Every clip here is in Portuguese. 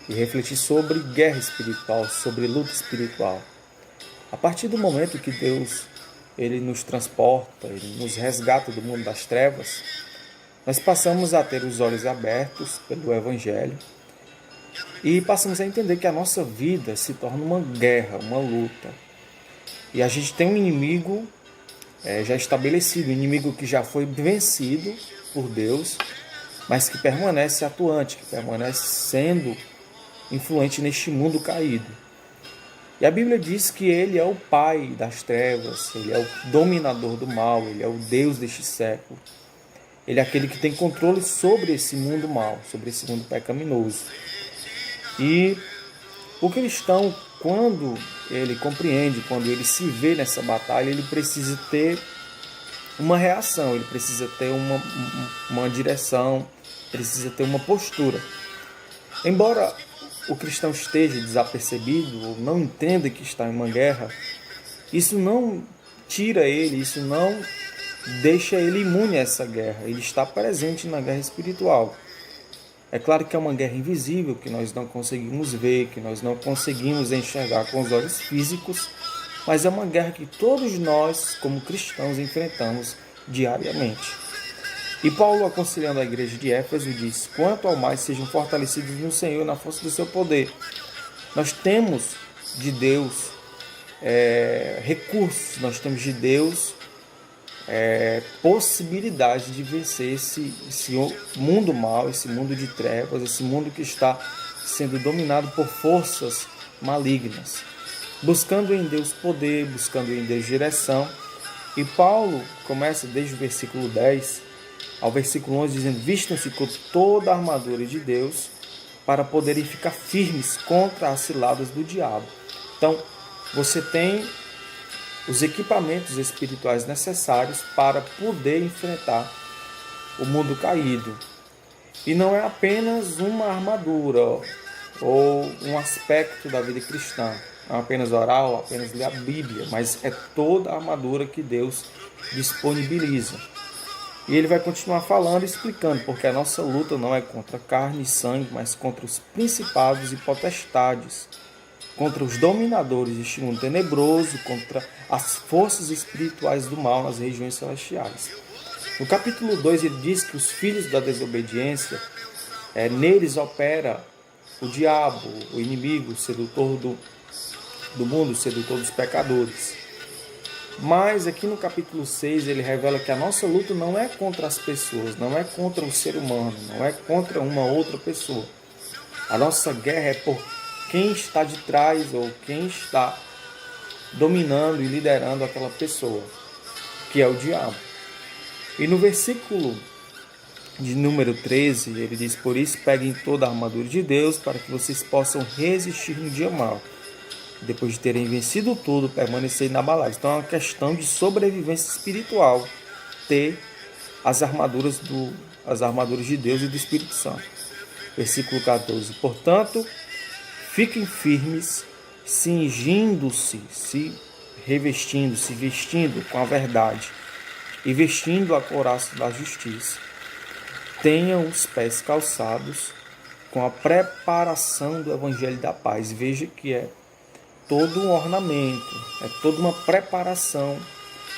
e refletir sobre guerra espiritual, sobre luta espiritual. A partir do momento que Deus ele nos transporta, ele nos resgata do mundo das trevas, nós passamos a ter os olhos abertos pelo Evangelho e passamos a entender que a nossa vida se torna uma guerra, uma luta. E a gente tem um inimigo já estabelecido, um inimigo que já foi vencido por Deus, mas que permanece atuante, que permanece sendo influente neste mundo caído. E a Bíblia diz que ele é o pai das trevas, ele é o dominador do mal, ele é o Deus deste século. Ele é aquele que tem controle sobre esse mundo mal, sobre esse mundo pecaminoso. E o cristão, quando ele compreende, quando ele se vê nessa batalha, ele precisa ter uma reação, ele precisa ter uma direção, precisa ter uma postura. Embora o cristão esteja desapercebido ou não entenda que está em uma guerra, isso não tira ele, isso não deixa ele imune a essa guerra. Ele está presente na guerra espiritual. É claro que é uma guerra invisível, que nós não conseguimos ver, que nós não conseguimos enxergar com os olhos físicos, mas é uma guerra que todos nós, como cristãos, enfrentamos diariamente. E Paulo, aconselhando a igreja de Éfeso, diz: quanto ao mais sejam fortalecidos no Senhor e na força do seu poder. Nós temos de Deus recursos, nós temos de Deus possibilidade de vencer esse mundo mal, esse mundo de trevas, esse mundo que está sendo dominado por forças malignas. Buscando em Deus poder, buscando em Deus direção. E Paulo começa desde o versículo 10 ao versículo 11, dizendo: vistam-se com toda a armadura de Deus para poderem ficar firmes contra as ciladas do diabo. Então, você tem os equipamentos espirituais necessários para poder enfrentar o mundo caído. E não é apenas uma armadura ou um aspecto da vida cristã, não é apenas orar ou apenas ler a Bíblia, mas é toda a armadura que Deus disponibiliza. E ele vai continuar falando e explicando, porque a nossa luta não é contra carne e sangue, mas contra os principados e potestades, contra os dominadores deste mundo tenebroso, contra as forças espirituais do mal nas regiões celestiais. No capítulo 2 ele diz que os filhos da desobediência, neles opera o diabo, o inimigo, o sedutor do mundo, o sedutor dos pecadores. Mas aqui no capítulo 6 ele revela que a nossa luta não é contra as pessoas, não é contra o ser humano, não é contra uma outra pessoa. A nossa guerra é por quem está de trás ou quem está dominando e liderando aquela pessoa, que é o diabo. E no versículo de número 13 ele diz: por isso peguem toda a armadura de Deus para que vocês possam resistir no dia mau. Depois de terem vencido tudo, permanecer inabaláveis. Então é uma questão de sobrevivência espiritual, ter as armaduras de Deus e do Espírito Santo. Versículo 14. Portanto, fiquem firmes, cingindo-se, se revestindo, se vestindo com a verdade e vestindo a couraça da justiça. Tenham os pés calçados com a preparação do Evangelho da paz. Veja que é todo um ornamento, é toda uma preparação,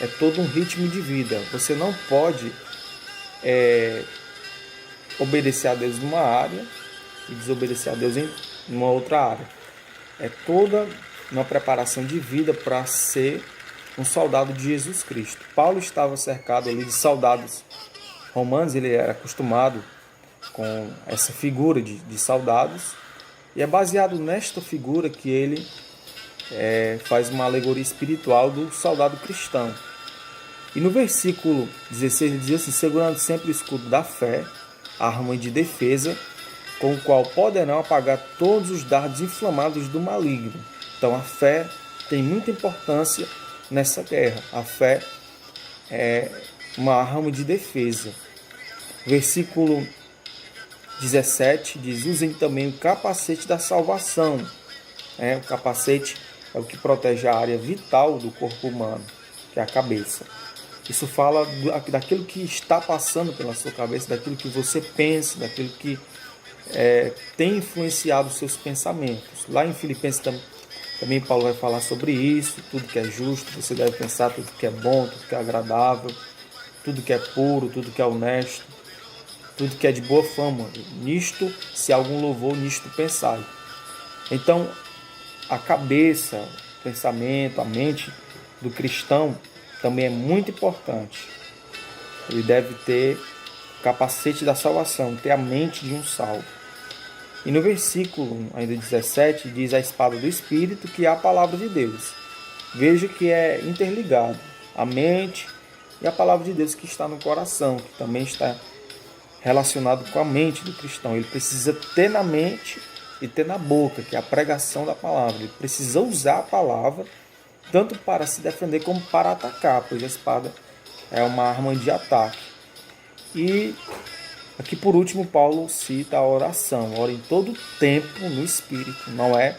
é todo um ritmo de vida. Você não pode obedecer a Deus numa área e desobedecer a Deus em uma outra área. É toda uma preparação de vida para ser um soldado de Jesus Cristo. Paulo estava cercado ali de soldados romanos, ele era acostumado com essa figura de soldados, e é baseado nesta figura que ele faz uma alegoria espiritual do soldado cristão. E no versículo 16 ele diz assim: segurando sempre o escudo da fé, a arma de defesa, com o qual poderão apagar todos os dardos inflamados do maligno. Então a fé tem muita importância nessa guerra. A fé é uma arma de defesa. Versículo 17 diz: usem também o capacete da salvação. O capacete é o que protege a área vital do corpo humano, que é a cabeça. Isso fala daquilo que está passando pela sua cabeça, daquilo que você pensa, daquilo que tem influenciado os seus pensamentos. Lá em Filipenses também Paulo vai falar sobre isso. Tudo que é justo, você deve pensar tudo que é bom, tudo que é agradável, tudo que é puro, tudo que é honesto, tudo que é de boa fama. Nisto, se há algum louvor, nisto pensai. Então, a cabeça, o pensamento, a mente do cristão também é muito importante. Ele deve ter o capacete da salvação, ter a mente de um salvo. E no versículo ainda 17 diz a espada do Espírito, que é a palavra de Deus. Veja que é interligado a mente e a palavra de Deus que está no coração, que também está relacionado com a mente do cristão. Ele precisa ter na mente e ter na boca, que é a pregação da palavra. Ele precisa usar a palavra tanto para se defender como para atacar, pois a espada é uma arma de ataque. E aqui por último Paulo cita a oração. Ora em todo tempo no Espírito. Não é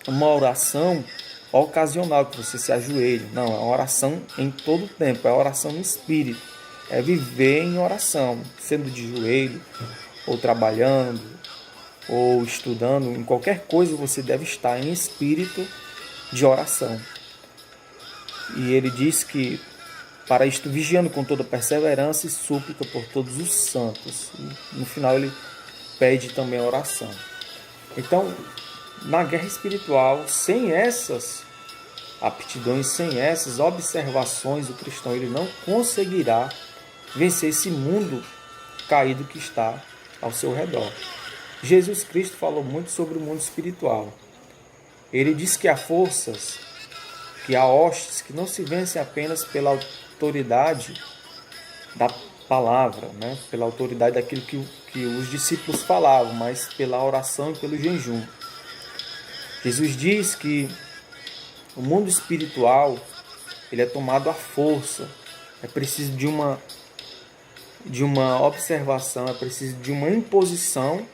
uma oração ocasional que você se ajoelha. Não, é uma oração em todo tempo. É oração no Espírito. É viver em oração, sendo de joelho, ou trabalhando, ou estudando. Em qualquer coisa você deve estar em espírito de oração. E ele diz que para isto vigiando com toda perseverança e súplica por todos os santos. E no final ele pede também a oração. Então, na guerra espiritual, sem essas aptidões, sem essas observações, o cristão ele não conseguirá vencer esse mundo caído que está ao seu redor. Jesus Cristo falou muito sobre o mundo espiritual. Ele diz que há forças, que há hostes que não se vencem apenas pela autoridade da palavra, né? Pela autoridade daquilo que os discípulos falavam, mas pela oração e pelo jejum. Jesus diz que o mundo espiritual ele é tomado à força. É preciso de uma observação, é preciso de uma imposição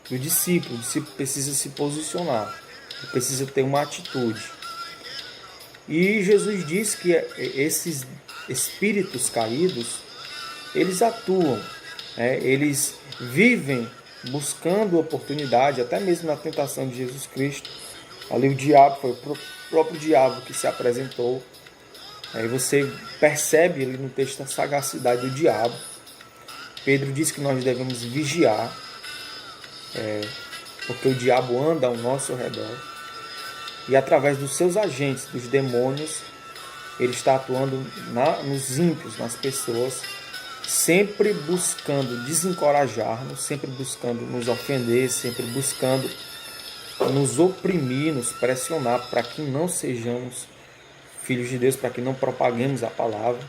do discípulo. O discípulo precisa se posicionar, precisa ter uma atitude. E Jesus diz que esses espíritos caídos, eles atuam, eles vivem buscando oportunidade, até mesmo na tentação de Jesus Cristo. Ali o diabo, foi o próprio diabo que se apresentou. Aí você percebe ali no texto a sagacidade do diabo. Pedro diz que nós devemos vigiar, porque o diabo anda ao nosso redor. E através dos seus agentes, dos demônios, ele está atuando nos ímpios, nas pessoas, sempre buscando desencorajar-nos, sempre buscando nos ofender, sempre buscando nos oprimir, nos pressionar para que não sejamos filhos de Deus, para que não propaguemos a palavra.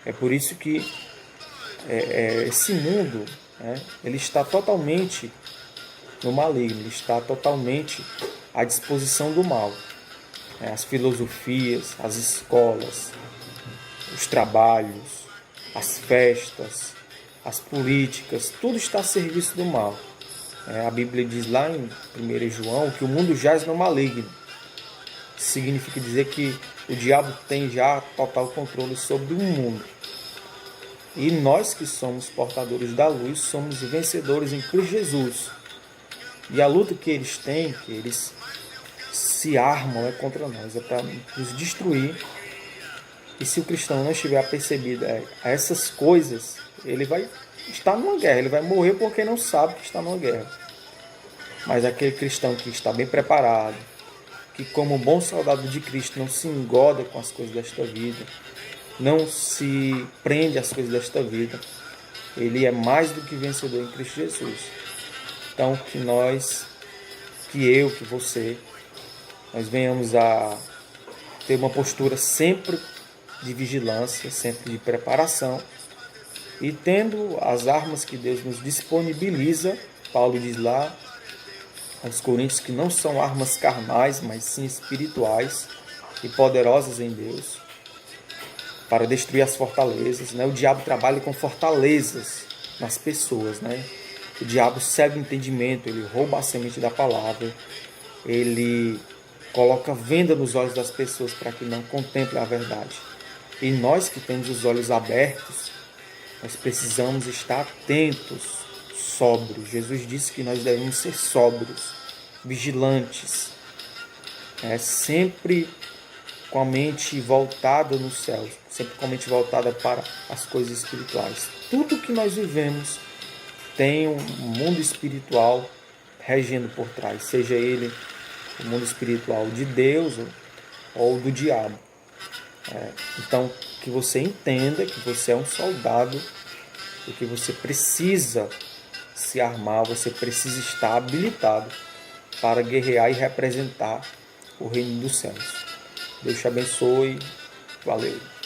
É por isso que esse mundo, ele está totalmente no maligno, ele está totalmente à disposição do mal. As filosofias, as escolas, os trabalhos, as festas, as políticas, tudo está a serviço do mal. A Bíblia diz lá em 1 João que o mundo jaz no maligno. Significa dizer que o diabo tem já total controle sobre o mundo. E nós que somos portadores da luz, somos vencedores em Cristo Jesus. E a luta que eles têm, que eles se armam contra nós, é para nos destruir. E se o cristão não estiver apercebido a essas coisas, ele vai estar numa guerra, ele vai morrer porque não sabe que está numa guerra. Mas aquele cristão que está bem preparado, que como um bom soldado de Cristo não se engoda com as coisas desta vida, não se prende às coisas desta vida, ele é mais do que vencedor em Cristo Jesus. Então que eu, que você, nós venhamos a ter uma postura sempre de vigilância, sempre de preparação, e tendo as armas que Deus nos disponibiliza. Paulo diz lá aos Coríntios que não são armas carnais, mas sim espirituais e poderosas em Deus, para destruir as fortalezas. O diabo trabalha com fortalezas nas pessoas. O diabo cega o entendimento, ele rouba a semente da palavra, ele coloca venda nos olhos das pessoas para que não contemplem a verdade. E nós que temos os olhos abertos, nós precisamos estar atentos, sóbrios. Jesus disse que nós devemos ser sóbrios, vigilantes, sempre com a mente voltada nos céus, sempre com a mente voltada para as coisas espirituais. Tudo que nós vivemos tem um mundo espiritual regendo por trás, seja ele o mundo espiritual de Deus ou do diabo. Então, que você entenda que você é um soldado e que você precisa se armar, você precisa estar habilitado para guerrear e representar o reino dos céus. Deus te abençoe. Valeu.